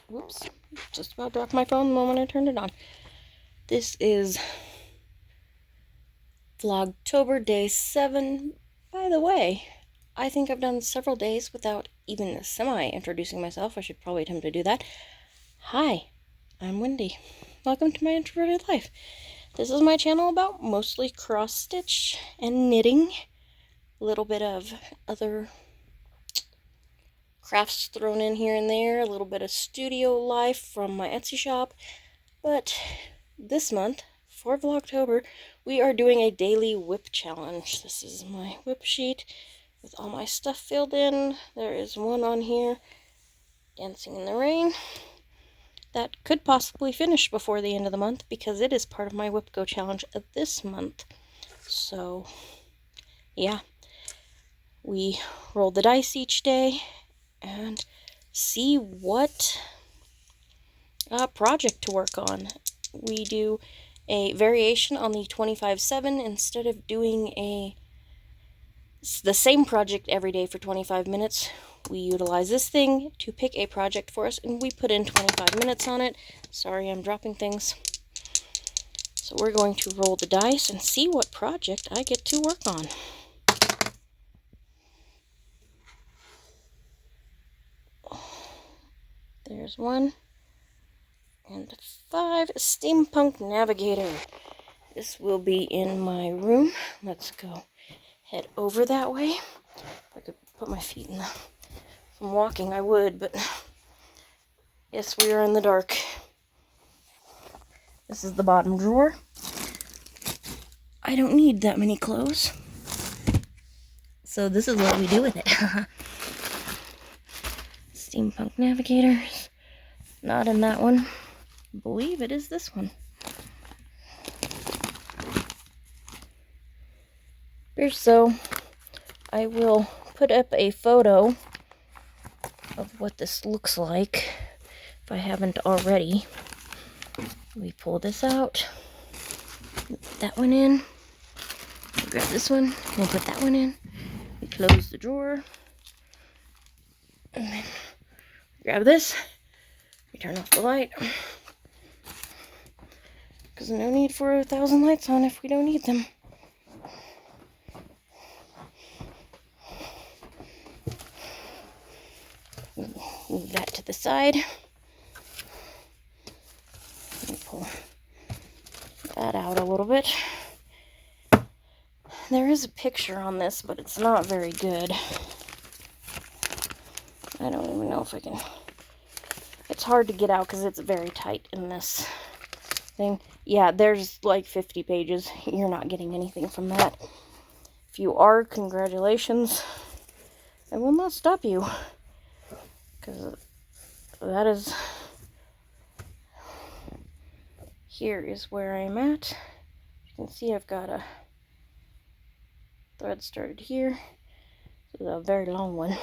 Whoops, just about dropped my phone the moment I turned it on. This is Vlogtober day 7. By the way, I think I've done several days without even semi-introducing myself. I should probably attempt to do that. Hi, I'm Wendy. Welcome to my introverted life. This is my channel about mostly cross-stitch and knitting. A little bit of other crafts thrown in here and there. A little bit of studio life from my Etsy shop. But this month, for Vlogtober, we are doing a daily WIP challenge. This is my WIP sheet with all my stuff filled in. There is one on here, Dancing in the Rain, that could possibly finish before the end of the month because it is part of my WIP Go challenge of this month. So, yeah. We roll the dice each day and see what project to work on. We do a variation on the 25/7 instead of doing the same project every day for 25 minutes. We utilize this thing to pick a project for us, and we put in 25 minutes on it. Sorry, I'm dropping things. So we're going to roll the dice and see what project I get to work on. There's 1 and 5. Steampunk Navigator. This will be in my room. Let's go head over that way. If I could put my feet in the... If I'm walking, I would, but yes, we are in the dark. This is the bottom drawer. I don't need that many clothes. So this is what we do with it. Steampunk Navigator. Not in that one. I believe it is this one. So I will put up a photo of what this looks like if I haven't already. We pull this out, put that one in, we grab this one, and put that one in. We close the drawer, and then grab this. We turn off the light, because no need for 1,000 lights on if we don't need them. Move that to the side. Let me pull that out a little bit. There is a picture on this, but it's not very good. I don't even know if I can... It's hard to get out because it's very tight in this thing. Yeah, there's like 50 pages. You're not getting anything from that. If you are, congratulations. I will not stop you. Because that is... Here is where I'm at. You can see I've got a thread started here. This is a very long one.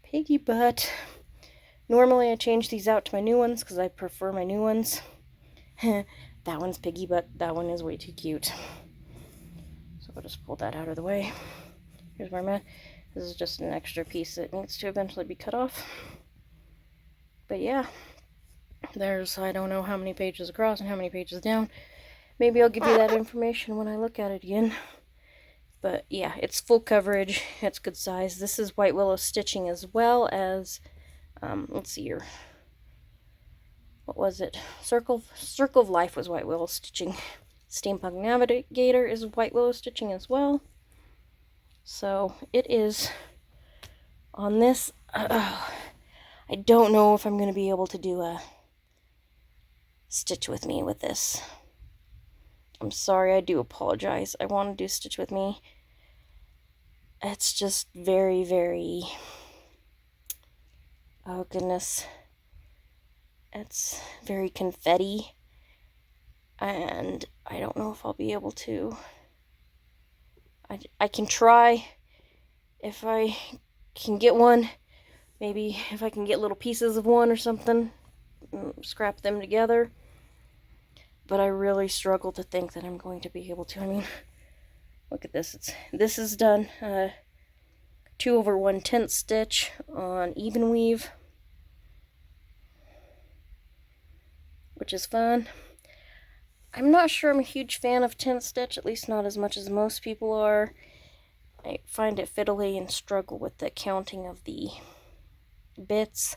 Piggy butt. Normally I change these out to my new ones because I prefer my new ones. That one's piggy butt. That one is way too cute. So I'll just pull that out of the way. Here's where I'm at. This is just an extra piece that needs to eventually be cut off. But yeah, there's, I don't know how many pages across and how many pages down. Maybe I'll give you that information when I look at it again. But yeah, it's full coverage. It's good size. This is White Willow stitching as well as, let's see here. What was it? Circle of Life was White Willow stitching. Steampunk Navigator is White Willow stitching as well. So it is on this. I don't know if I'm going to be able to do a stitch with me with this. I'm sorry, I do apologize. I want to do stitch with me. It's just very, very... Oh goodness. It's very confetti. And I don't know if I'll be able to... I can try if I can get one. Maybe if I can get little pieces of one or something, scrap them together. But I really struggle to think that I'm going to be able to. I mean, look at this. This is done 2/1/10 stitch on even weave. which is fun. I'm not sure I'm a huge fan of tent stitch, at least not as much as most people are. I find it fiddly and struggle with the counting of the bits.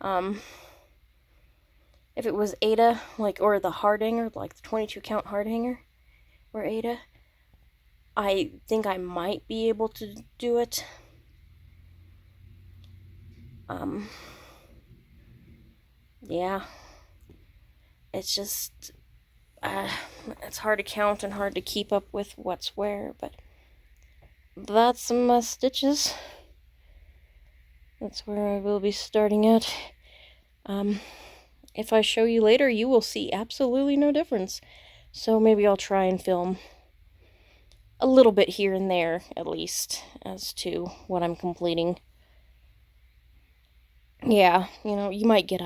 If it was Ada, or the hard hanger, like the 22 count hard hanger, or Ada, I think I might be able to do it. Yeah. It's just, it's hard to count and hard to keep up with what's where, but that's my stitches. That's where I will be starting at. If I show you later, you will see absolutely no difference. So maybe I'll try and film a little bit here and there, at least, as to what I'm completing. Yeah, you might get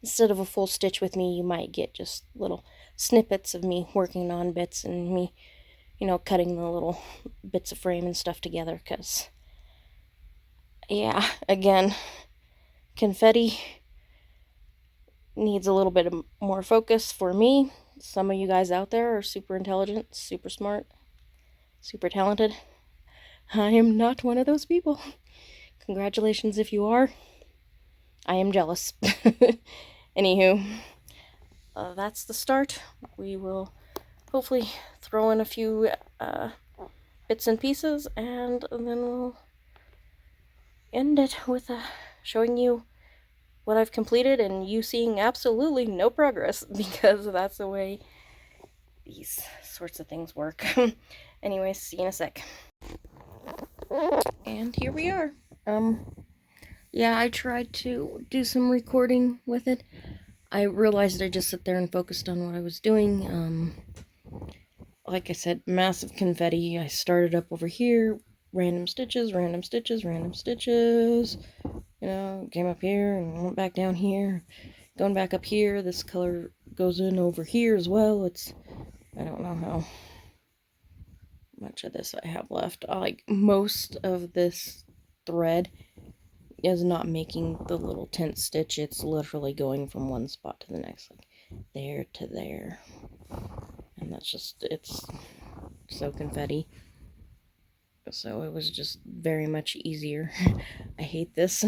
instead of a full stitch with me, you might get just little snippets of me working on bits and me, cutting the little bits of frame and stuff together, because, yeah, again, confetti needs a little bit of more focus for me. Some of you guys out there are super intelligent, super smart, super talented. I am not one of those people. Congratulations if you are. I am jealous. Anywho, that's the start. We will hopefully throw in a few bits and pieces, and then we'll end it with showing you what I've completed and you seeing absolutely no progress, because that's the way these sorts of things work. Anyways, see you in a sec. And here we are. Yeah, I tried to do some recording with it. I realized I just sat there and focused on what I was doing. Like I said, massive confetti. I started up over here, random stitches, random stitches, random stitches. Came up here and went back down here. Going back up here, this color goes in over here as well. I don't know how much of this I have left. Like, most of this thread is not making the little tent stitch. It's literally going from one spot to the next, like there to there. And that's just, it's so confetti. So it was just very much easier. I hate this.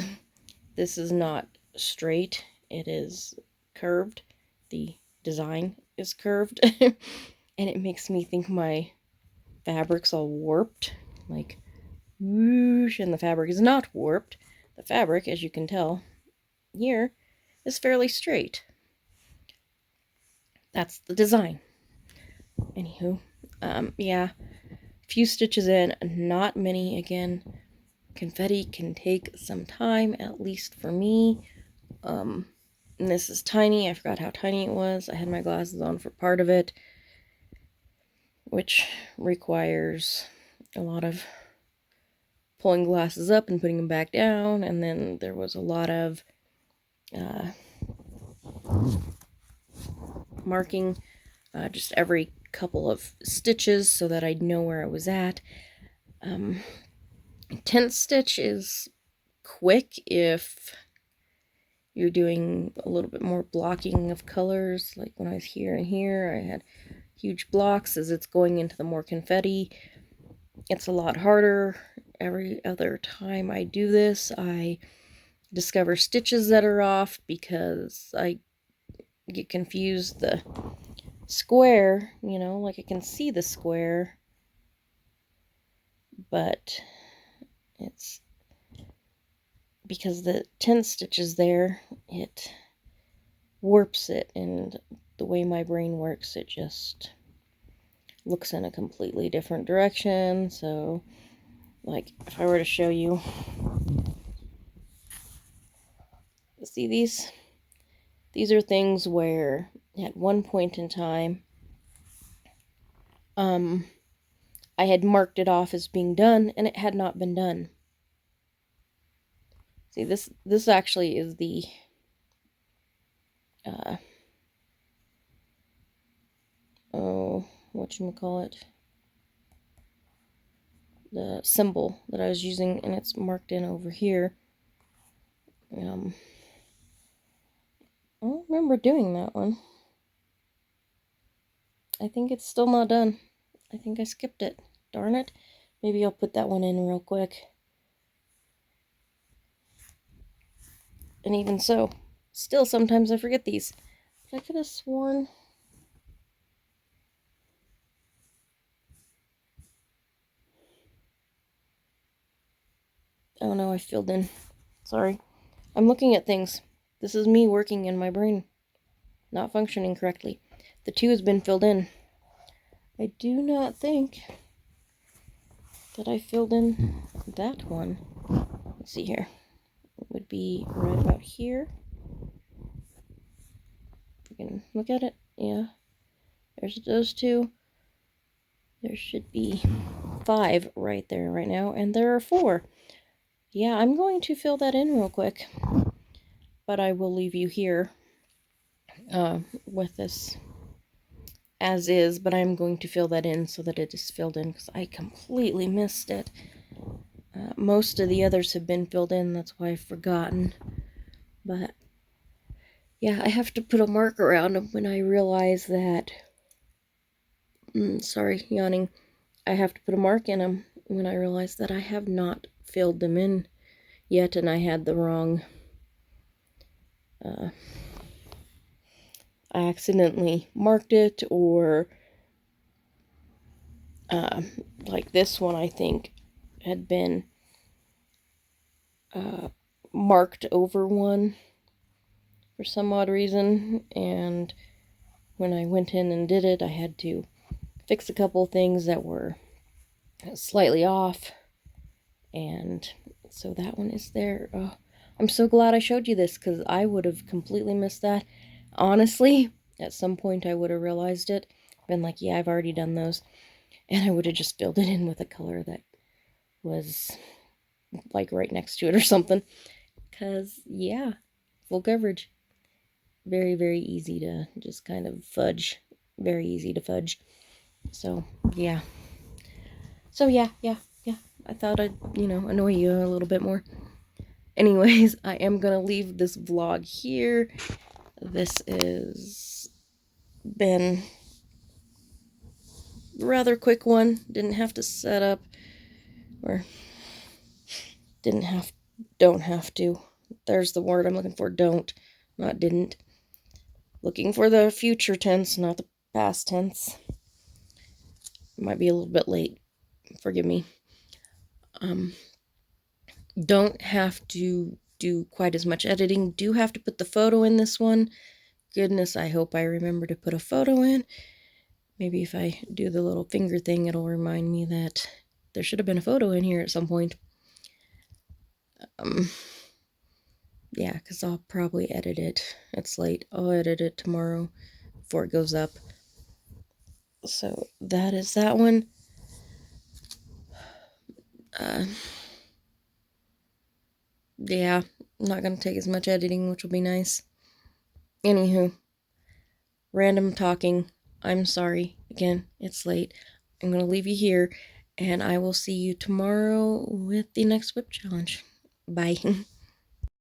This is not straight. It is curved. The design is curved. And it makes me think my fabric's all warped. Like, whoosh, and the fabric is not warped. The fabric, as you can tell here, is fairly straight. That's the design. Anywho, yeah, few stitches in, not many. Again, confetti can take some time, at least for me. And this is tiny. I forgot how tiny it was. I had my glasses on for part of it, which requires a lot of pulling glasses up and putting them back down, and then there was a lot of marking just every couple of stitches so that I'd know where I was at. Tent stitch is quick if you're doing a little bit more blocking of colors. Like when I was here and here, I had huge blocks. As it's going into the more confetti, it's a lot harder. Every other time I do this, I discover stitches that are off because I get confused. The square, like I can see the square, but it's because the 10 stitches there, it warps it, and the way my brain works, it just looks in a completely different direction. So, like, if I were to show you, see these are things where at one point in time, I had marked it off as being done, and it had not been done. See, this actually is the whatchamacallit, the symbol that I was using, and it's marked in over here. I don't remember doing that one. I think it's still not done. I think I skipped it. Darn it. Maybe I'll put that one in real quick. And even so, still sometimes I forget these. But I could have sworn... Oh no, I filled in. Sorry. I'm looking at things. This is me working in my brain. Not functioning correctly. The 2 has been filled in. I do not think that I filled in that one. Let's see here. It would be right about here. You can look at it. Yeah. There's those 2. There should be 5 right there right now. And there are 4. Yeah, I'm going to fill that in real quick. But I will leave you here with this as is. But I'm going to fill that in so that it is filled in because I completely missed it. Most of the others have been filled in. That's why I've forgotten. But yeah, I have to put a mark around them when I realize that... sorry, yawning. I have to put a mark in them when I realize that I have not filled them in yet and I had the wrong... I accidentally marked it, or like this one I think had been marked over one for some odd reason, and when I went in and did it I had to fix a couple things that were slightly off, and so that one is there. Oh, I'm so glad I showed you this because I would have completely missed that. Honestly, at some point I would have realized it, been like, yeah, I've already done those, and I would have just filled it in with a color that was like right next to it or something, because yeah, full coverage. Very, very easy to just kind of fudge. Very easy to fudge. So, yeah. So, yeah. I thought I'd, annoy you a little bit more. Anyways, I am going to leave this vlog here. This is been a rather quick one. Didn't have to set up, or don't have to. There's the word I'm looking for, don't, not didn't. Looking for the future tense, not the past tense. Might be a little bit late. Forgive me. Don't have to do quite as much editing. Do have to put the photo in this one. Goodness, I hope I remember to put a photo in. Maybe if I do the little finger thing, it'll remind me that there should have been a photo in here at some point. Yeah, because I'll probably edit it. It's late. I'll edit it tomorrow before it goes up. So that is that one. Yeah, not going to take as much editing, which will be nice. Anywho, random talking. I'm sorry. Again, it's late. I'm going to leave you here, and I will see you tomorrow with the next WIP challenge. Bye.